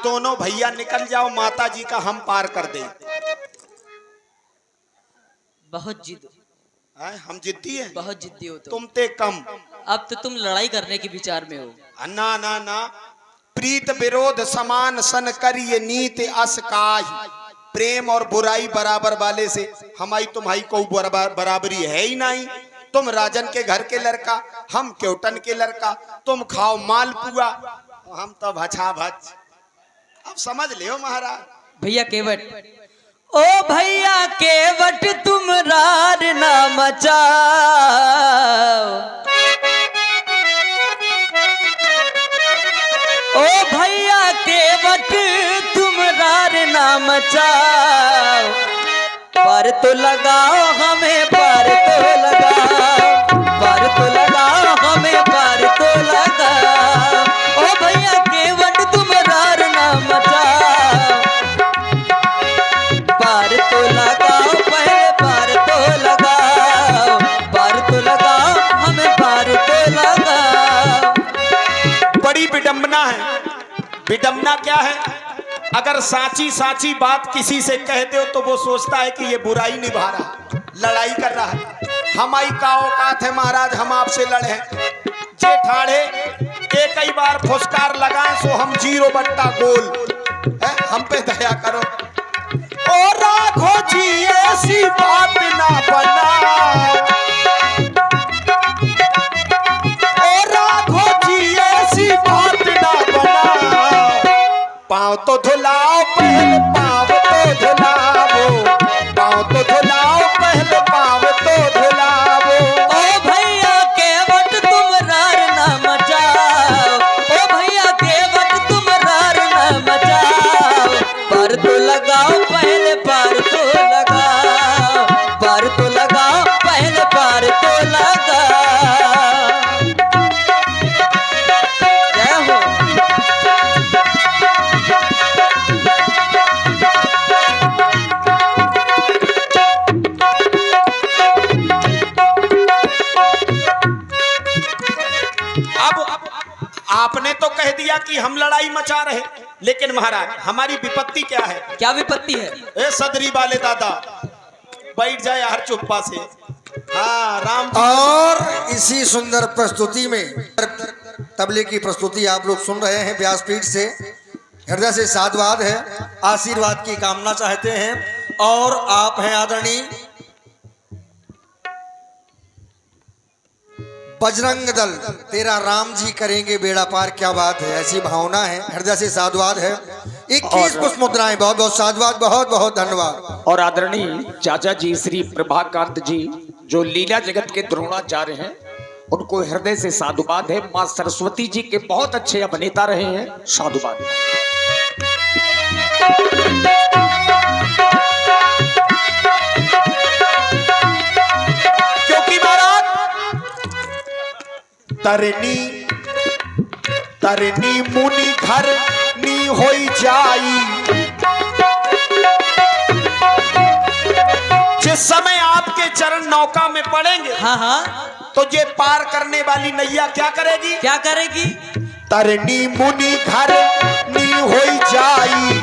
दोनों भैया निकल जाओ, माता जी का हम पार कर दे। बहुत जिद, हम जिद्दी हैं, बहुत जिद्दी हो तुम ते कम। अब तो तुम लड़ाई करने के विचार में हो। ना ना ना, प्रीत विरोध समान सन करिए नीत अस काहि, प्रेम और बुराई बराबर वाले से हमारी तुम्हारी को बराबरी है ही नहीं। तुम राजन के घर के लड़का, हम क्योटन के लड़का। तुम खाओ मालपुआ, हम तो भछा भच। अब समझ लियो महाराज। भैया केवट, ओ भैया केवट तुम रार ना मचाओ, ओ भैया केवट तुम रार ना मचाओ, पर तो लगाओ हमें, पर तो लगाओ, पर तो लगाओ हमें, पर तो लगाओ, ओ भैया केवट तुम रार ना मचाओ, पर तो लगाओ, पहले पर तो लगाओ, पर तो लगाओ हमें, पर तो लगाओ। बड़ी विडंबना है। विडंबना क्या है? अगर साची साची बात किसी से कहते हो तो वो सोचता है कि ये बुराई निभा रहा, लड़ाई कर रहा है। हमारी का औकात है महाराज, हम आपसे लड़े हैं। जे ठाड़े एक कई बार फुसकार लगाए सो हम 0 बट्टा गोल है, हम पे दया करो। ओ राघो जी ऐसी बात ना बना, ओ राघो जी ऐसी बात ना बना, पाँव तो धुलाओ पहले पाँव तो धुलाओ, पाँव तो धुलाओ पहले पाँव तो धुलाओ। ओ भैया केवट तुम रार ना मचाओ, ओ भैया केवट तुम रार ना मचाओ, पर तो लगाओ पहले पर तो लगाओ, पर तो लगाओ पहले पर तो लगाओ। जय हो। आपने तो कह दिया कि हम लड़ाई मचा रहे, लेकिन महाराज हमारी विपत्ति क्या है? क्या विपत्ति है? ए सदरी वाले दादा, बैठ जाए हर चुप्पा से। हाँ राम। और इसी सुंदर प्रस्तुति में तबले की प्रस्तुति आप लोग सुन रहे हैं व्यासपीठ से। हृदय से साधुवाद है, आशीर्वाद की कामना चाहते हैं। और आप हैं आदरणीय बजरंग दल, तेरा राम जी करेंगे बेड़ा पार। क्या बात है, ऐसी भावना है। हृदय से साधुवाद है। 21 पुष्प मुद्राएं, बहुत बहुत साधुवाद, बहुत बहुत धन्यवाद। और आदरणीय चाचा जी श्री प्रभाकांत जी जो लीला जगत के द्रोणाचार्य हैं, उनको हृदय से साधुवाद है। मां सरस्वती जी के बहुत अच्छे अभिनेता रहे हैं, साधुवाद। क्योंकि महाराज तरनी तरनी मुनि घर नी होई जाई, जिस समय आपके चरण नौका में पड़ेंगे, हाँ हाँ, तो ये पार करने वाली नैया क्या करेगी? क्या करेगी? तरनी मुनि घर नी होई जाई,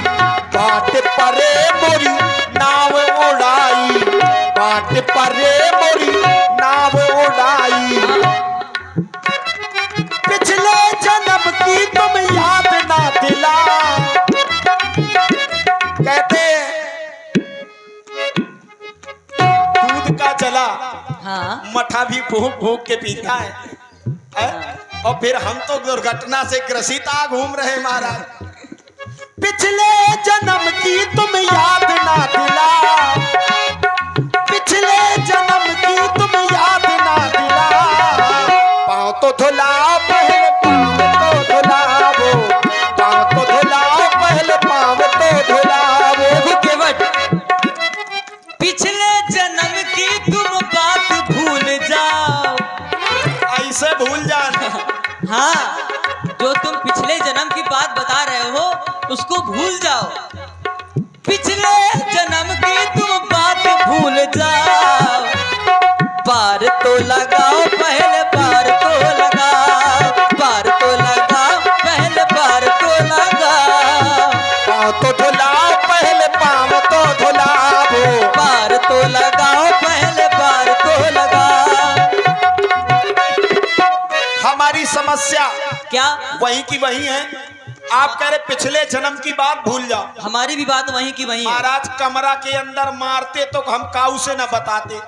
बाट परे मोरी नाव उड़ाई, बाट परे मोरी नाव उड़ाई, पिछले जन्म की तुम याद ना दिला। कहते दूध का जला हाँ, मठा भी भूख भूख के पीता है? और फिर हम तो दुर्घटना से ग्रसित आ घूम रहे महाराज। पिछले जन्म की तुम याद ना दिला, पिछले जन्म की तुम याद ना दिला, पाँव तो धुलाओ पहले पाँव तो धुलाओ, पाँव तो धुलाओ पहले पाँव तो धुलाओ। देखो केवट, पिछले जन्म की तुम बात भूल जाओ। ऐसे भूल जाना। हाँ, जो तुम पिछले जन्म की बात बता रहे हो उसको भूल जाओ। पिछले जन्म की तुम बात भूल जाओ, पार तो लगाओ पहले पार तो लगाओ, पार तो लगाओ पहले पार तो लगाओ। समस्या क्या? वही की वही है। आप कह रहे पिछले जन्म की बात भूल जाओ। हमारी भी बात वहीं की वहीं है। महाराज कमरा के अंदर मारते तो हम काऊ से न बताते,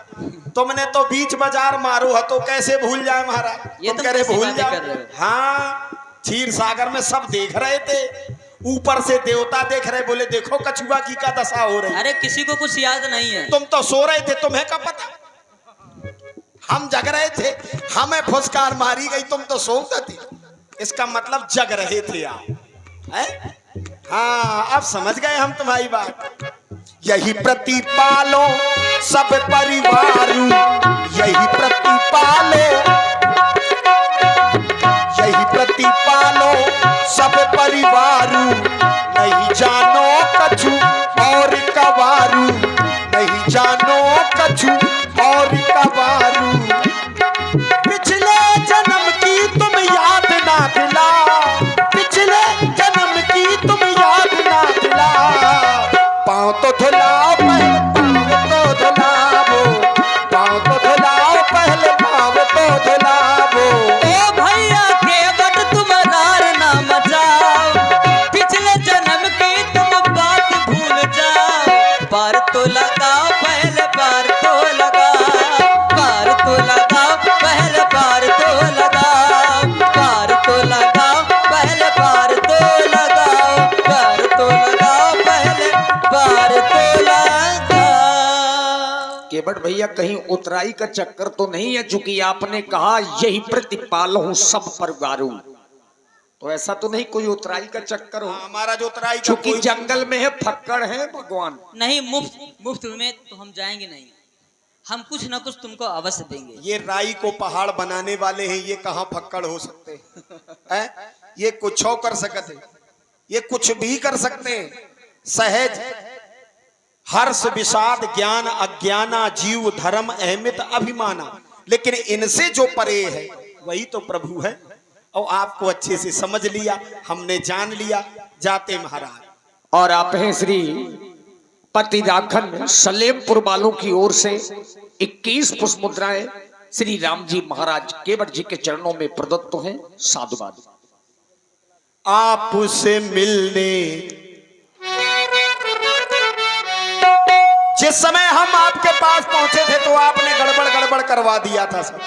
तुमने तो बीच बाजार मारो है तो कैसे भूल जाए महाराज। ये तुम तुम कह रहे कैसी भूल बातें जाओ। कर रहे हो? हाँ, क्षीर सागर में सब देख रहे थे, ऊपर से देवता देख रहे, बोले देखो कछुआ की का दशा हो रही। अरे किसी को कुछ याद नहीं है। तुम तो सो रहे थे, तुम्हें क्या पता। हम जग रहे थे, हमें फुसकार मारी गई, तुम तो सोते थे। इसका मतलब जग रहे थे आप हैं? हाँ, अब समझ गए हम तुम्हारी बात। यही प्रतिपालो सब परिवारू, यही प्रतिपालो, यही प्रतिपालो सब परिवारू। नहीं जानो कछु और कवारू, नहीं जानो कछु और कवारू। पिछले जन्म की तुम याद ना दिला, पिछले जन्म की तुम याद ना दिला। पाँव तो धुलाओ पहले, पाँव तो धुलाओ, पाँव तो धुलाओ पहले, पाँव तो धुलाओ। ओ भैया केवट तुम रार ना मचाओ, पिछले जन्म की तुम बात भूल जाओ। पार तो लगाओ पहले, पार तो लगाओ, पार तो लगाओ पहले, पार तो लगाओ, पार तो लगाओ पहले, पार तो लगाओ, पार तो लगाओ पहले, पार तो लगाओ। केवट भैया कहीं उतराई का चक्कर तो नहीं है, चूंकि आपने कहा यही प्रतिपाल हूँ सब परिवारों, तो ऐसा तो नहीं कोई उतराई का चक्कर हो। हमारा जो उतराई का चूंकि कोई- जंगल में है, फक्कड़ है भगवान। नहीं, मुफ्त में तो हम जाएंगे नहीं, हम कुछ ना कुछ तुमको अवश्य देंगे। ये राई को पहाड़ बनाने वाले हैं, ये कहाँ फक्कड़ हो सकते हैं? ये कुछ कर सकते हैं, ये कुछ भी कर सकते हैं। सहज हर्ष विषाद ज्ञान अज्ञाना जीव धर्म अहमित अभिमाना, लेकिन इनसे जो परे है वही तो प्रभु है। और आपको अच्छे से समझ लिया, हमने जान लिया। जाते महाराज। और आप हैं श्री पति राखन सलेमपुर वालों की ओर से 21 पुष्प मुद्राएं श्री राम जी महाराज केवट जी के चरणों में प्रदत्त हैं। साधुवाद। आपसे मिलने जिस समय हम आपके पास पहुंचे थे तो आपने गड़बड़ गड़बड़ करवा दिया था सब।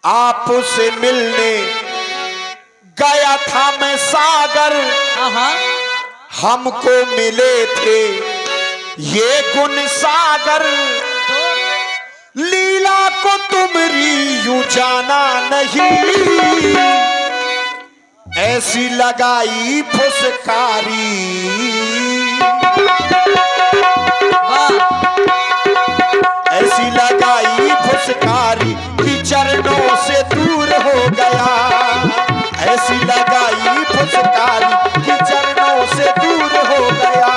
आपसे मिलने गया था मैं सागर, हाँ, हमको मिले थे ये गुण सागर। लीला को तुमरी यूं जाना नहीं, ऐसी लगाई फुसकारी। ऐसी लगाई फुसकारी कि चरणों से दूर हो गया। ऐसी लगाई फुसकारी कि चरणों से दूर हो गया।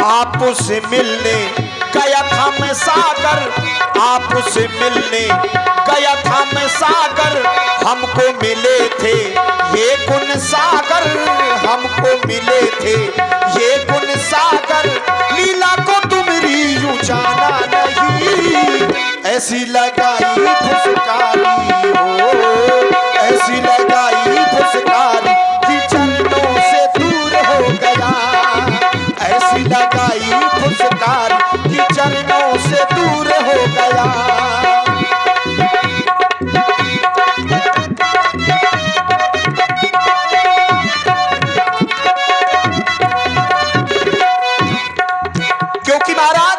आपसे मिलने गया था मैं सागर, आपसे मिलने गया था मैं सागर। हमको मिले थे ये गुण सागर, हमको मिले थे ये गुण सागर। लीला को तुमरी यूं जाना नहीं, ऐसी लगाई फुसकारी हो, ऐसी लगाई फुसकारी कि चरणों से दूर हो गया। ऐसी लगाई फुसकार कि चरणों से दूर हो गया। क्योंकि महाराज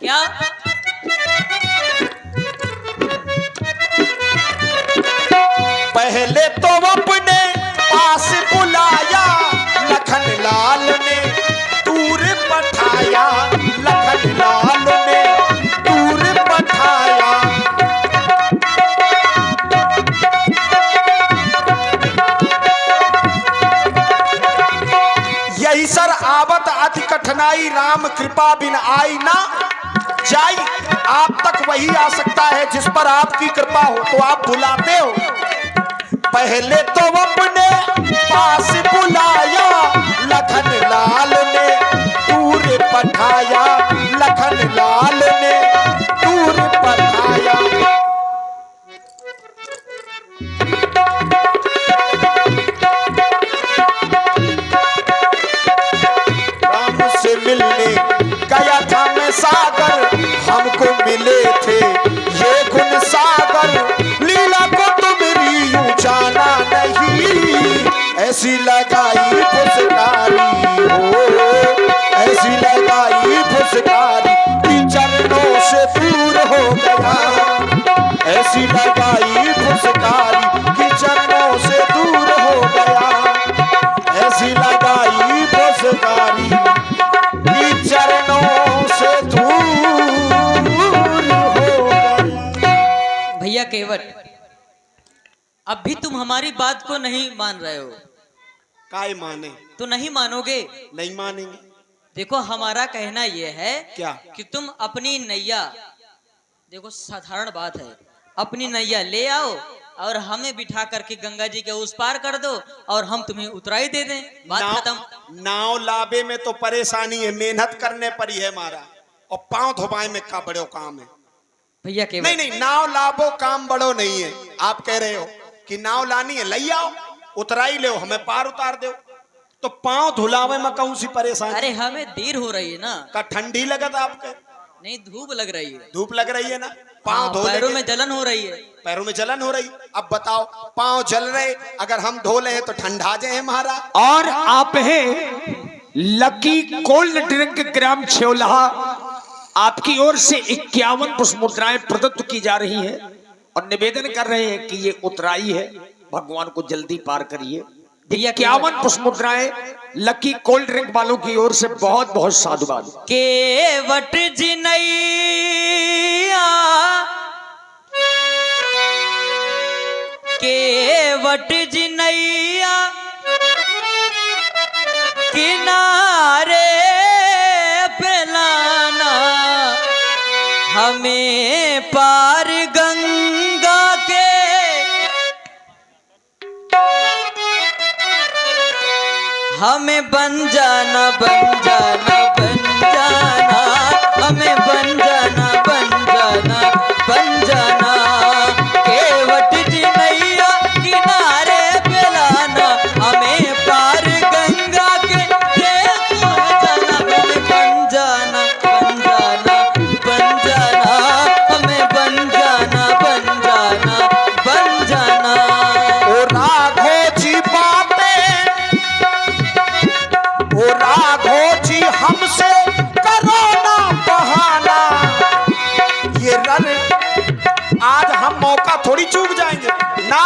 क्या? पहले तो अपने पास बुलाया लखन लाल ने दूर पठाया, लखन लाल ने दूर पठाया। यही सर आवत कठिनाई राम कृपा बिन आई ना जाई। आप तक वही आ सकता है जिस पर आपकी कृपा हो, तो आप बुलाते हो। पहले तो अपने पास बुलाया लखन लाल ने, दूर पठाया लखन लाल ने, दूर पठाया। राम से मिलने गया था मैं सागर, हमको मिले थे ये गुण सागर। लीला को तो मेरी यूं जाना नहीं, ऐसी लगाई फुसकारी हो, ऐसी लगाई फुसकारी कि चरणों से दूर हो गया। ऐसी लगाई फुसकारी कि चरणों से दूर हो गया। ऐसी लगाई फुसकारी कि चरणों से दूर हो गया। भैया केवट, अब भी तुम हमारी बात को नहीं मान रहे हो। काय माने? तो नहीं मानोगे? नहीं मानेंगे। देखो हमारा कहना यह है क्या? कि तुम अपनी नैया, देखो साधारण बात है, अपनी नैया ले आओ और हमें बिठा करके गंगा जी के उस पार कर दो और हम तुम्हें उतराई दे दें, बात खत्म। नाव लाबे में तो परेशानी है, मेहनत करने पर ही है मारा, और पांव धोबाए में का बड़ो काम है भैया केवट। नहीं नहीं, नाव लाबो काम बड़ो नहीं है। आप कह रहे हो कि नाव लानी है, ले आओ, उतराई ले, हमें पार उतार दो, तो पांव धुलावे में कौन सी परेशानी? अरे हमें देर हो रही है ना। का ठंडी लगत आपके? नहीं, धूप लग रही है। धूप लग रही है ना, पांव धो पैरों लेंगे। में जलन हो रही है। पैरों में जलन हो रही। अब बताओ, पांव जल रहे, अगर हम धो ले तो ठंडा जाए महाराज। और आप हैं लकी कोल्ड ड्रिंक ग्राम छेवलाहा, आपकी ओर से 51 पुष्प मुद्राएं प्रदत्त की जा रही है और निवेदन कर रहे हैं कि ये उतराई है, भगवान को जल्दी पार करिए। 51 पुष्प मुद्राएं लकी कोल्ड ड्रिंक वालों की ओर से बहुत बहुत साधुवाद। केवट जिनैया, केवट जिनैया किनारे पे लाना, हमें पार गंगा के हमें बन जाना, बन जाना, बन जाना, हमें बन जाना, बन जाना, बन जाना। केवट जिनैया किनारे पे लाना, हमें पार गंगा के देखो जाना, हमें बन जाना, बन जाना, बन जाना, हमें बन जाना, बन जाना, बन जाना। ओ राघो जी बातें, ओ राघो जी हमसे करो ना बहाना। ये रन आज हम मौका थोड़ी चूक जाएंगे ना।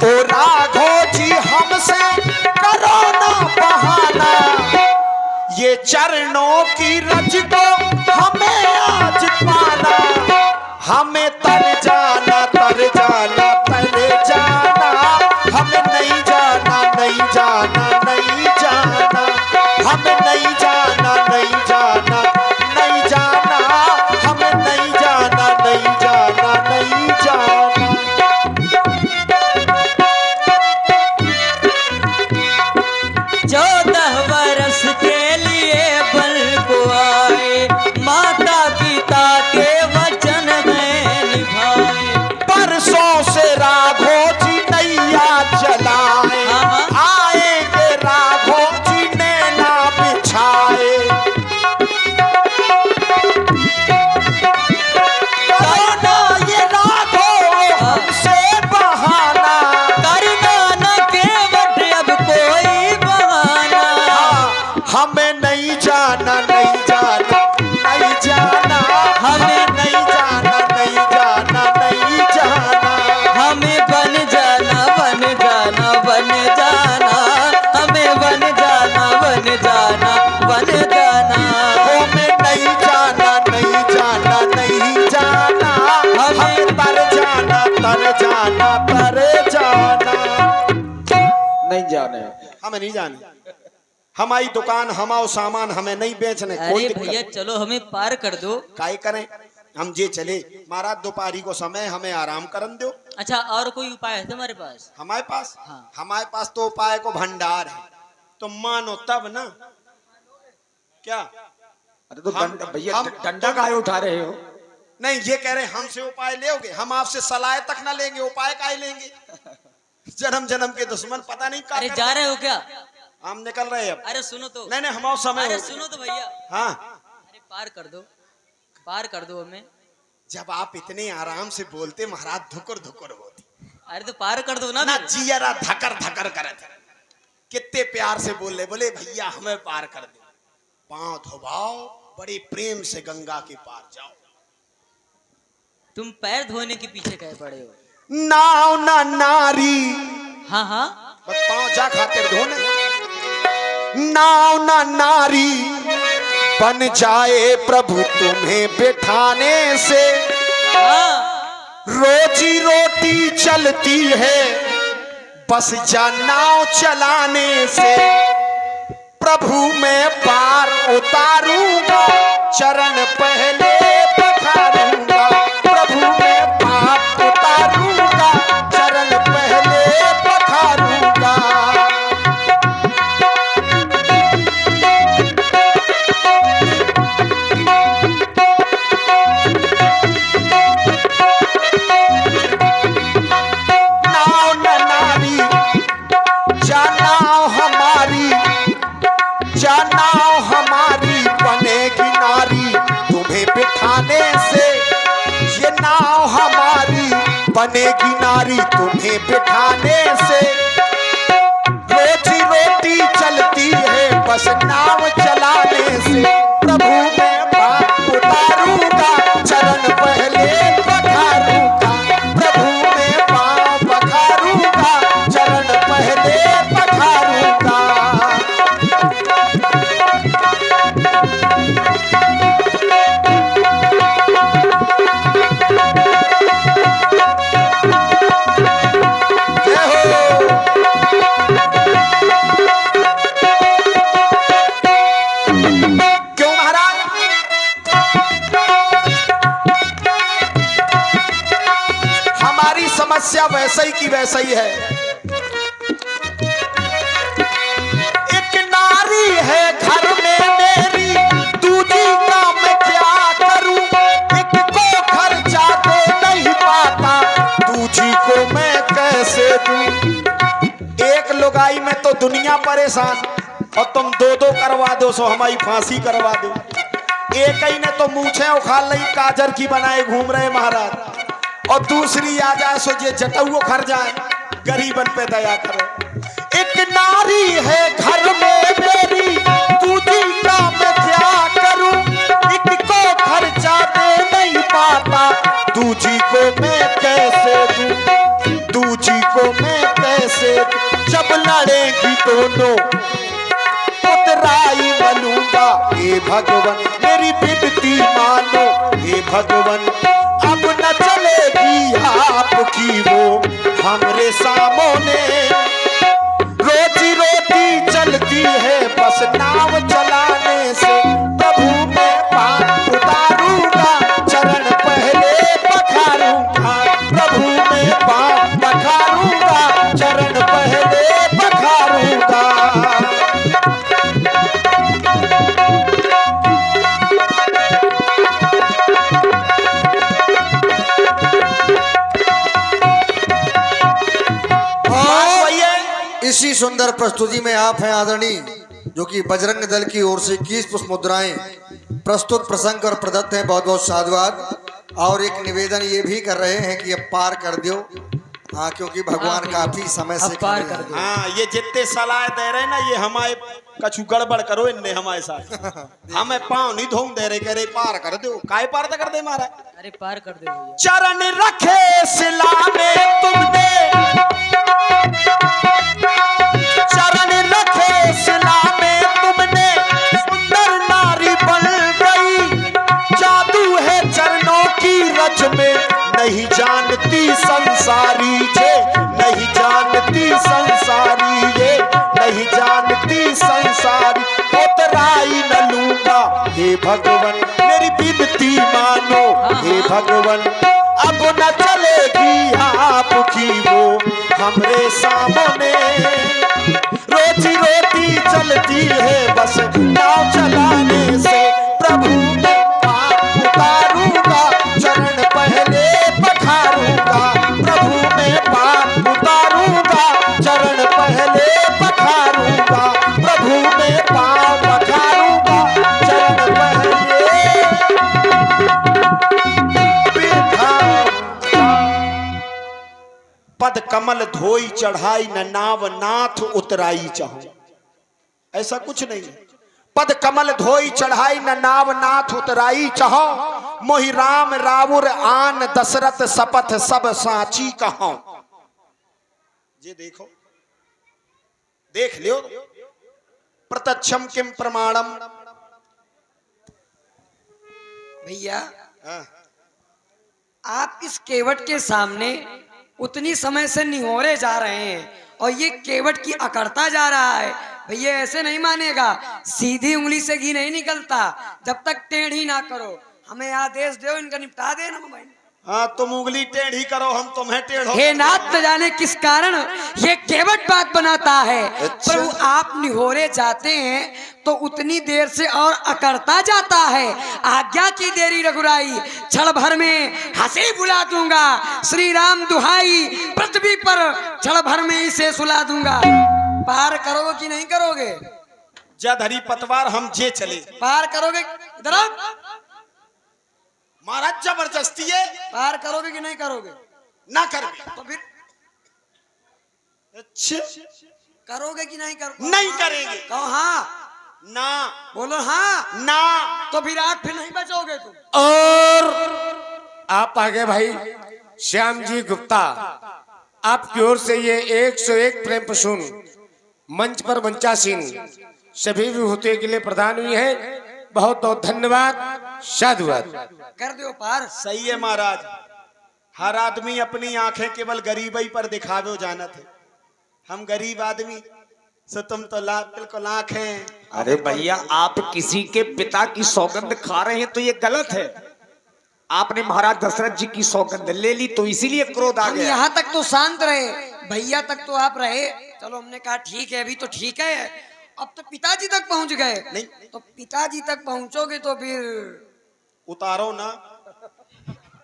ओ राघो जी हमसे करो ना बहाना, ये चरणों की रज को हमें आज पाना। हमें तर जाना, तर जाना, तर जाना, हमें नहीं जाना, नहीं जाना, नहीं जाना, हमें नहीं जाना, नहीं जाना, नहीं जाना, हमें नहीं जाना, नहीं जाना, नहीं जाना। 14 वर्ष के लिए बल को आए, माता पिता के वचन में निभाए। परसों से राघो जी नैया चलाए, आएंगे राघो जी नैना बिछाए। करना ये राघो हमसे बहाना, करना न केवट अब कोई बहाना। हमें नहीं जाना, नहीं जाना, नहीं जाना, हमें नहीं जाना, नहीं जाना, नहीं जाना। हमें बन जाना, बन जाना, बन जाना, हमें बन जाना, बन जाना, बन जाना। हमें नहीं जाना, नहीं जाना, नहीं जाना, हमें तर जाना, तर जाना, तर जाना। नहीं जाने, हमें नहीं जाना, हमारी दुकान हमाओ सामान हमें नहीं बेचने कोई अरे दिक्कत भैया नहीं। चलो हमें पार कर दो। काय करें हम जे चले महाराज दोपहरी को समय हमें आराम करन दो। अच्छा और कोई उपाय है तुम्हारे पास? हमारे पास हाँ। हमारे पास तो उपाय को भंडार है, तो मानो तब ना क्या। अरे तो हम- भैया हम- डंडा काहे उठा रहे हो? नहीं ये कह रहे हमसे उपाय लेओगे, हम आपसे सलाह तक ना लेंगे, उपाय काहे लेंगे। जन्म जन्म के दुश्मन पता नहीं अरे क्या जा रहे हो क्या? हम निकल रहे हैं अब। अरे सुनो तो। नहीं नहीं हमारा समय अरे हो सुनो तो भैया। हाँ अरे पार कर दो, पार कर दो हमें। जब आप इतने आराम से बोलते महाराज धुकर धुकर होती अरे तो पार कर दो ना ना फिर। जियरा धकर धकर करे थे। कितने प्यार से बोले, बोले भैया हमें पार कर दो, पांव धोबाओ, बड़े प्रेम से गंगा के पार जाओ। तुम पैर धोने के पीछे कहे पड़े हो? नाव ना नारी, हाँ हाँ बस पांव जा खातिर धोने। नाव ना नारी बन जाए प्रभु तुम्हें बिठाने से, हाँ। रोजी रोटी चलती है बस जा नाव चलाने से। प्रभु मैं पार उतारूंगा, चरण पहले पखारूंगा। प्रभु मैं पार उतारूंगा, चरण पहले पखारूंगा। नाव न नारी जानाओ हमारी, जानाओ हमारी बनेगी नारी तुम्हें बिठाने से। ये नाव हमारी बनेगी नारी तुम्हें बिठाने से। रोजी रोटी चलती है बस नाव चलाने से। प्रभु मैं पार उतारूंगा, चरण पहले पखारूंगा। प्रभु मैं पाँव पखारूंगा, चरण पहले पखारूंगा। जय हो। क्यों महाराज? हमारी समस्या वैसे ही की वैसे ही है। एक नारी है घर में मेरी, दूजी का मैं क्या करूं। एक को खर्चा दे नहीं पाता, दूजी को मैं कैसे दूं। एक लुगाई में तो दुनिया परेशान, और तुम दो दो करवा दो सो हमारी फांसी करवा दो। एक ही ने तो मूछें उखाड़ ली, काजर की बनाए घूम रहे महाराज, और दूसरी आ जाए सो ये जटऊ खर जाए। गरीबन पे दया करो। एक नारी है घर में मेरी, दूजी का मैं क्या करूं। एक को खर्चा दे नहीं पाता, दूजी को मैं कैसे दूं। दूजी को मैं कैसे दूं। जब लड़ेगी दोनों उतराई बनूंगा। हे भगवान मेरी बिनती मानो, हे भगवान अब न चलेगी आपकी वो हमरे सामने। रोजी रोटी चलती है बस नाव चलाने से। प्रभु मैं पार उतारूंगा, चरण पहले पखारूंगा। प्रभु मैं पार पखारूंगा, चरण पहले पखारूंगा। इसी सुंदर प्रस्तुति में आप हैं आदरणीय, जो कि बजरंग दल की ओर से 21 पुष्प मुद्राएं प्रस्तुत प्रसंग और प्रदत्त हैं। बहुत बहुत साधुवाद। और एक निवेदन ये भी कर रहे हैं कि अब पार कर दो। हाँ, क्योंकि भगवान काफी समय से अब पार खड़े कर हैं। दो। हाँ ये जितने सलाह दे रहे ना, ये हमारे कछु गड़बड़ करो इनने हमारे साथ। हमें पाँव नहीं धोऊं दे रहे, कह रहे पार कर दो। काय पार तो कर दे महाराज। अरे पार कर दो भैया। चरण रखे सिला में तुमने, चरण रखे सिला में तुमने, सुंदर नारी बन गई। जादू है चरणों की रज में, नहीं जानती संसारी ये, नहीं जानती संसारी ये, नहीं जानती संसारी। संसार उतराई न लूंगा। हे भगवन मेरी विनती मानो, हे भगवन अब न चलेगी आपकी वो हमरे सामने। रोजी रोटी चलती है बस नाव चलाने से। प्रभु मैं पाप उतारूंगा, चरण पहले पखारूंगा। प्रभु मैं पाप उतारूंगा, चरण पहले पखारूंगा। प्रभु मैं पाप पखारूंगा, चरण पहले बिठाऊंगा। पद कमल धोई चढ़ाई न नाव नाथ उतराई चाहूं। ऐसा कुछ नहीं है। पद कमल धोई चढ़ाई न नाव नाथ उतराई चाहो। मोहि राम रावुर आन दशरथ शपथ सब साची कहो। ये देखो, देख लियो। प्रत्यक्षम किम प्रमाणम। भैया हाँ। आप इस केवट के सामने उतनी समय से निहोरे जा रहे हैं और ये केवट की अकड़ता जा रहा है। भैया ऐसे नहीं मानेगा, सीधी उंगली से घी नहीं निकलता जब तक टेढ़ी ना करो। हमें आदेश दो, इनका निपटा देना। भाई हाँ, तुम उंगली टेढ़ी करो, हम तुम्हें टेढ़ो। हे नाथ, न जाने किस कारण ये केवट बात बनाता है। अच्छा। प्रभु आप निहोरे जाते हैं तो उतनी देर से और अकड़ता जाता है। आज्ञा की देरी रघुराई, क्षण भर में हंसी बुला दूंगा। श्री राम दुहाई, पृथ्वी पर क्षण भर में इसे सुला दूंगा। पार करोगे कि नहीं करोगे? जधरी पतवार हम जे चले। पार करोगे? इधर आओ। महाराज जबरदस्ती है। पार करोगे कि नहीं करोगे? ना करोगे तो फिर अच्छा करोगे कि नहीं करोगे? नहीं करेंगे। कहो हाँ। ना बोलो हाँ। ना। तो फिर आप फिर नहीं बचोगे तुम। और आप आगे भाई श्याम जी गुप्ता, आपकी ओर से ये 101 प्रेम प्रसून मंच पर मंचासीन सभी विभूतियों के लिए प्रदान हुई है। बहुत बहुत धन्यवाद, साधुवाद। कर दो पार। सही है महाराज। हर आदमी अपनी आंखें केवल गरीबई पर दिखावे जाना थे। हम गरीब आदमी सो तुम तो बिल्कुल आंखें। अरे भैया, आप किसी के पिता की सौगंध खा रहे हैं तो ये गलत है। आपने महाराज दशरथ जी की सौगंध ले ली तो इसीलिए क्रोध आ हम गया। यहाँ तक तो शांत रहे, भैया तक तो आप रहे। चलो हमने कहा ठीक है, अभी तो ठीक है। अब तो पिताजी तक पहुंच गए। नहीं। तो पिताजी तक पहुंचोगे तो फिर उतारो ना।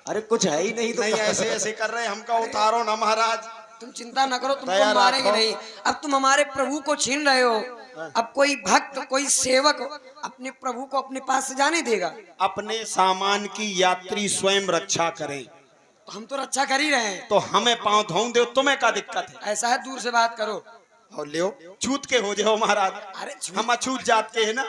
अरे कुछ है ही नहीं तो नहीं, ऐसे ऐसे कर रहे हमका उतारो ना महाराज। तुम चिंता न करो, तुमको दया मारेंगे रखो। नहीं। अब तुम हमारे प्रभु को छीन रहे हो। अब कोई भक्त, कोई सेवक अपने प्रभु को अपने पास से जाने देगा? अपने सामान की यात्री स्वयं रक्षा करें। तो हम तो रक्षा कर ही रहे हैं। तो हमें पांव धोऊं दो, तुम्हें क्या दिक्कत है? ऐसा है, दूर से बात करो। और लियो छूत के हो जाओ महाराज। अरे छूत- हम अछूत जात के है ना।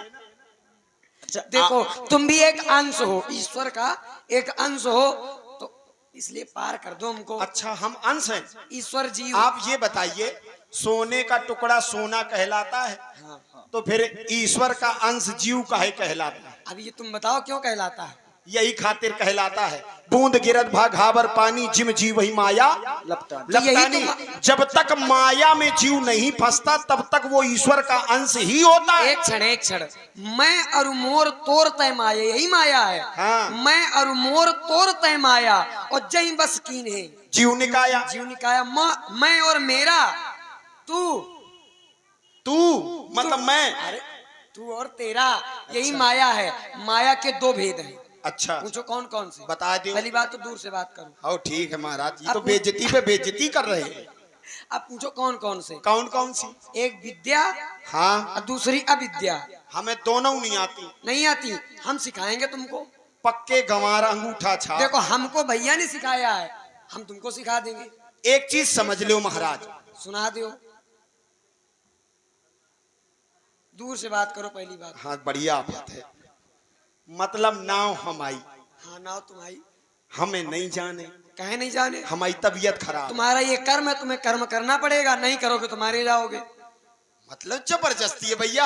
अच्छा देखो, तुम भी एक अंश हो, ईश्वर का एक अंश हो, तो इसलिए पार कर दो हमको। अच्छा, हम अंश हैं। ईश्वर जी आप ये बताइए, सोने का टुकड़ा सोना कहलाता है, तो फिर ईश्वर का अंश जीव काहे कहलाता है? अब ये तुम बताओ क्यों कहलाता है? यही खातिर कहलाता है, बूंद गिरत भाघावर पानी जिम जीव वही माया लपटानी। जब तक माया में जीव नहीं फंसता तब तक वो ईश्वर का अंश ही होता है। एक क्षण, एक क्षण। मैं और मोर तोर तय माया, यही माया है। हाँ। मैं और मोर तोर तय माया और जय बस कीन है। जीव निकाया। जीव निकाया। मैं और मेरा, तू मतलब मैं। अरे तू और तेरा, यही माया है। माया के दो भेद हैं। अच्छा, पूछो कौन कौन से? बता दो। पहली बात तो दूर से बात करो। हाँ ठीक है महाराज, ये तो अब- बेइज्जती पे बेइज्जती कर रहे हैं। अब पूछो कौन कौन से? कौन कौन सी? एक विद्या हाँ, और दूसरी अविद्या। हमें दोनों नहीं आती। नहीं आती? हम सिखाएंगे तुमको। पक्के गंवारा अंगूठा छाप। देखो, हमको भैया ने सिखाया है, हम तुमको सिखा देंगे। एक चीज समझ लो महाराज, सुना दो। दूर से बात करो पहली बात। हाँ बढ़िया बात है। मतलब नाव हमारी, हाँ नाव तुम्हारी। हमें नहीं जाने, कहे नहीं जाने? हमारी तबीयत खराब। तुम्हारा ये कर्म है, तुम्हें कर्म करना पड़ेगा। नहीं करोगे तो मारे जाओगे। मतलब जबरदस्ती है भैया,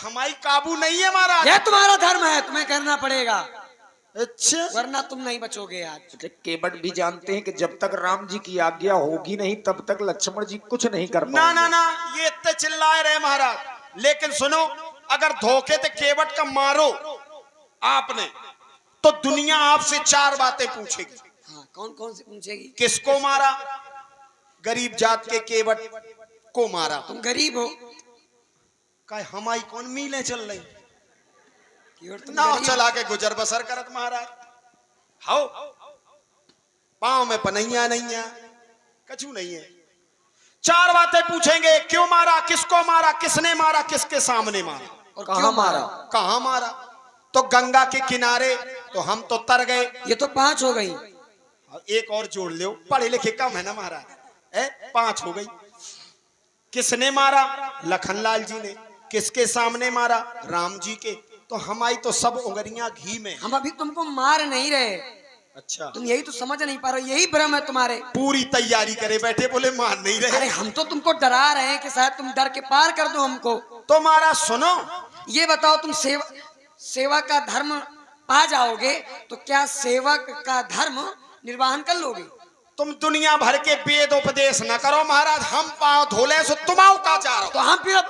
हमारी काबू नहीं है महाराज। ये तुम्हारा धर्म है, तुम्हें करना पड़ेगा, अच्छा, वरना तुम नहीं बचोगे आज। केवट भी जानते हैं कि जब तक राम जी की आज्ञा होगी नहीं तब तक लक्ष्मण जी कुछ नहीं कर ना पाएंगे। ना ना, ये इतने चिल्लाए रहे महाराज। लेकिन सुनो, अगर धोखे से केवट का मारो आपने तो दुनिया आपसे 4 बातें पूछेगी। हाँ, कौन कौन से पूछेगी? किसको मारा? गरीब जात के केवट को मारा। तुम गरीब हो? का हमारी कौन मीलें चल रही, केवट तुम नाव गरीब हो। चला के गुजर बसर करत महाराज। हाओ पांव में पनैया नहीं है, कछु नहीं है। 4 बातें पूछेंगे, क्यों मारा, किसको मारा, किसने मारा, किसके सामने मारा और कहाँ क्यों मारा? कहां मारा। तो गंगा के किनारे तो हम तो तर गए। ये तो 5 हो गई। एक और जोड़ लो, पढ़े लिखे कम है ना महाराज, 5 हो गई। किसने मारा? लखनलाल जी ने। किसके सामने मारा? राम जी के। तो हमारी तो सब उंगलियां घी में। हम अभी तुमको मार नहीं रहे, अच्छा, तुम यही तो समझ नहीं पा रहे हो, यही भ्रम है तुम्हारे। पूरी तैयारी करे बैठे, बोले मार नहीं अरे रहे। हम तो तुमको डरा रहे हैं कि शायद तुम डर के पार कर दो हमको। तो महाराज सुनो, ये बताओ, तुम सेवा का धर्म पा जाओगे तो क्या सेवक का धर्म निर्वाहन कर लोगे? तुम दुनिया भर के वेद उपदेश न करो महाराज, हम पांव धोले सो तुमाओ का चारो। तो हम फिर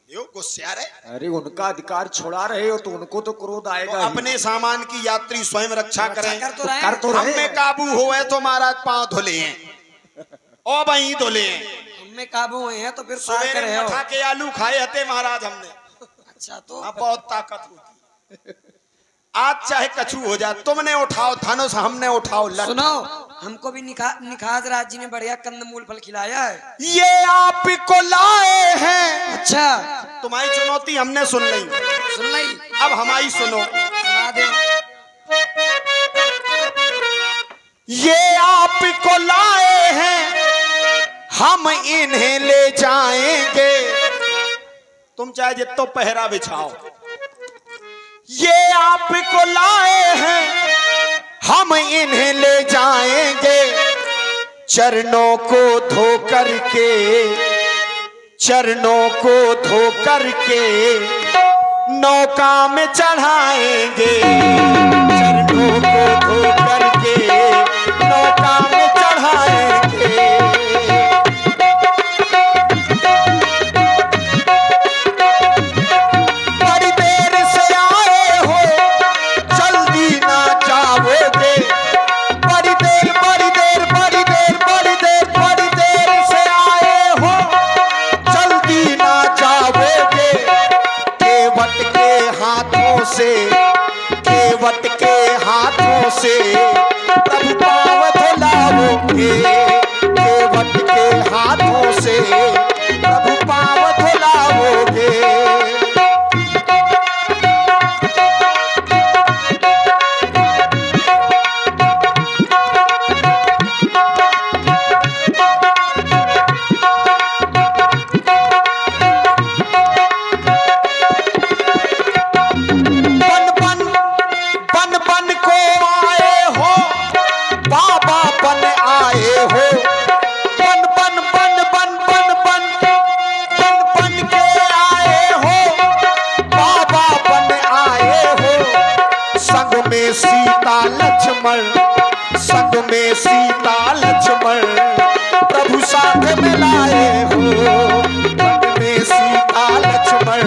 यो गुस्सा रे, अरे उनका अधिकार छुड़ा रहे हो तो उनको तो क्रोध तो आएगा ही। अपने सामान की यात्री स्वयं रक्षा करें। कर तो रहे कर हैं। तो हम रहे में हैं। काबू होए तो महाराज पांव धोले हैं और वहीं धोले हैं। हम में काबू हुए हैं तो फिर पार कर सवेरे रहे हो। मठा के आलू खाए हते महाराज हमने। अच्छा, तो अब बहुत ताकत होती है। आज चाहे कछु हो जाए, तुमने उठाओ धनुष, हमने उठाओ लठ। सुनो, हमको भी निखात राज जी ने बढ़िया कंदमूल फल खिलाया है। ये आप को लाए हैं। अच्छा, तुम्हारी चुनौती हमने सुन ली, सुन ली, अब हमारी सुनो। सुना दे। ये आप को लाए हैं, हम इन्हें ले जाएंगे। तुम चाहे जितो पहरा बिछाओ, ये आप को लाए हैं, हम इन्हें ले जाएंगे। चरणों को धो करके, चरणों को धो करके नौका में चढ़ाएंगे। चरणों को धो करके नौका में चढ़ाएंगे। बड़ी देर से आए हो, जल्दी ना जाओगे। बड़ी देर, बड़ी देर, बड़ी देर, बड़ी देर, बड़ी देर से आए हो, जल्दी ना जाओगे। केवट के हाथों से, केवट के हाथों से प्रभु पाँव धुलाओगे। केवट के हाथों से प्रभु पाँव धुलाओगे। बन बन बन बन को आए हो, बाबा बन आए हो। बन बन बन बन बन बन बन बन के आए हो, बाबा बन आए हो। संग में सीता लक्ष्मण, संग में सीता लक्ष्मण प्रभु साथ में लाए हो। संग में सीता लक्ष्मण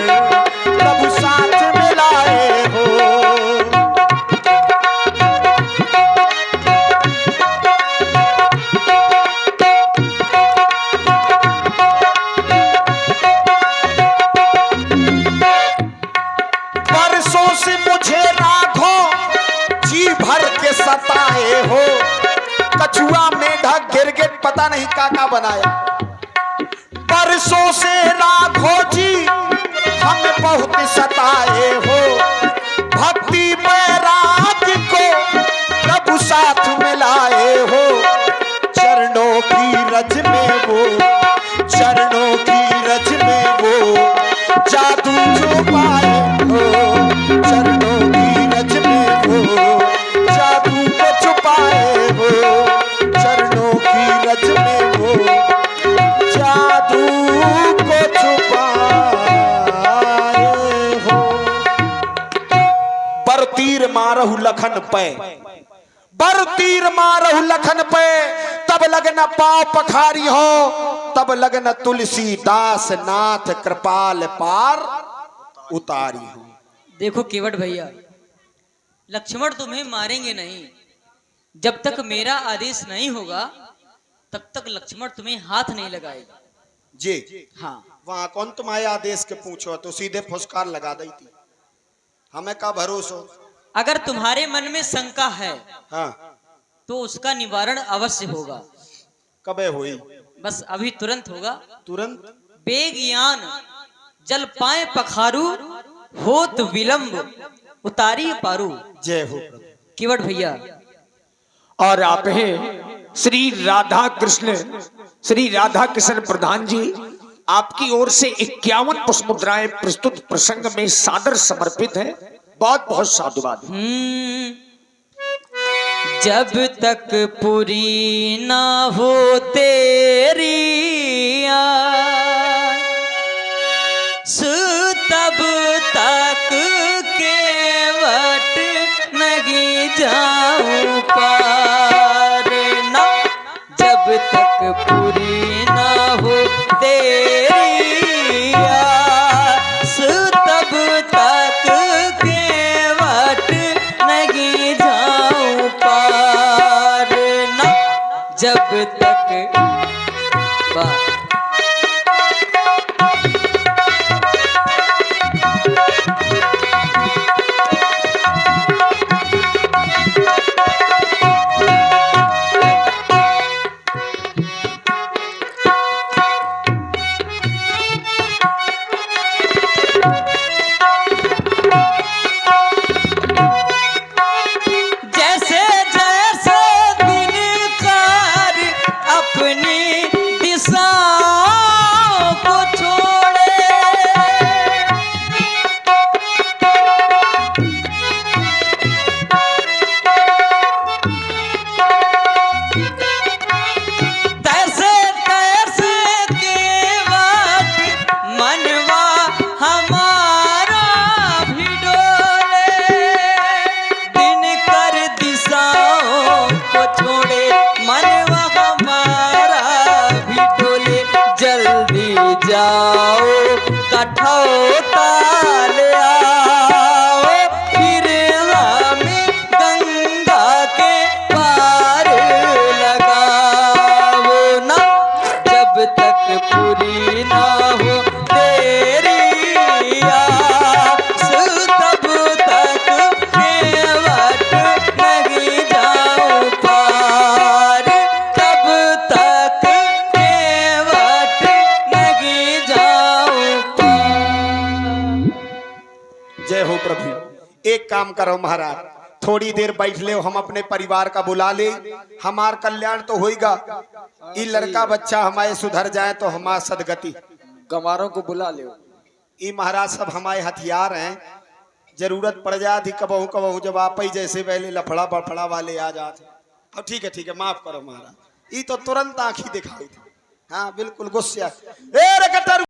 प्रभु साथ में लाए हो। बरसों से मुझे राघो जी भर के सताए हो। कछुआ मेढा गिरगिट पता नहीं काका बनाया। बरसों से राघो जी हमें बहुत सताए हो। भक्ति बैराग को प्रभु साथ में लाए हो। चरणों की रज में वो, चरणों की रज में वो जादू जो पाए हो। चरणों की रज में वो जादू को छुपाए हो। चरणों की रज में वो जादू को छुपाए हो। बर तीर मारहु लखन पे, बर तीर मारहु लखन पे, तब लगन पाँव पखारी हो, तब लगन तुलसीदास नाथ कृपाल पार उतारी हो। देखो केवट भैया, लक्ष्मण तुम्हें मारेंगे नहीं, जब तक मेरा आदेश नहीं होगा तब तक लक्ष्मण तुम्हें हाथ नहीं लगाएगा। जी हाँ, वहां कौन तुम्हारे आदेश के पूछो तो सीधे फुसकार लगा दी थी, हमें का भरोसा। अगर तुम्हारे मन में शंका है हाँ तो उसका निवारण अवश्य होगा। कबे हुई? बस अभी तुरंत होगा। तुरंत? बेगयान जल पाए पखारू, होत विलंब उतारी पारू। जय हो। केवट भैया, और आप हैं श्री राधा कृष्ण प्रधान जी, आपकी ओर से 51 पुष्प मुद्राएं प्रस्तुत प्रसंग में सादर समर्पित है। बहुत बहुत साधुवाद। जब तक पूरी ना हो तेरी आस, तब तक केवट नहीं जाऊं पार ना। जब तक पूरी ना हो तेरी आस, तब तक केवट नहीं जाऊं पार ना। जब तक वाह जैसे जैसे दिनकार अपनी दिशा को छोड़े, तैसे तैसे केवट मनवा हमारा भी डोले। दिन कर दिशाओं को छोड़े, मनवा हमारा भी डोले। जल्दी जाओ कठौता ले आओ, फिर हमें गंगा के पार लगाओ ना। जब तक पूरी ना हो तेरी आस, तब तक केवट नहीं जाऊं पार। तब तक केवट नहीं जाऊं पार। जय हो प्रभु। एक काम करो महाराज, थोड़ी देर बैठ ले, हम अपने परिवार का बुला ले, हमार कल्याण तो होएगा। ये लड़का बच्चा हमारे सुधर जाए तो हमार सदगति। गंवारों को बुला ले। ये महाराज सब हमारे हथियार हैं, जरूरत पड़ जाती कबहू कबहू, जब आप ही जैसे पहले लफड़ा बफड़ा वाले आ जाते। अब ठीक है माफ करो महाराज, ये तो तुरंत आंखी दिखाई थी। हाँ बिल्कुल गुस्सा। ए रे कटर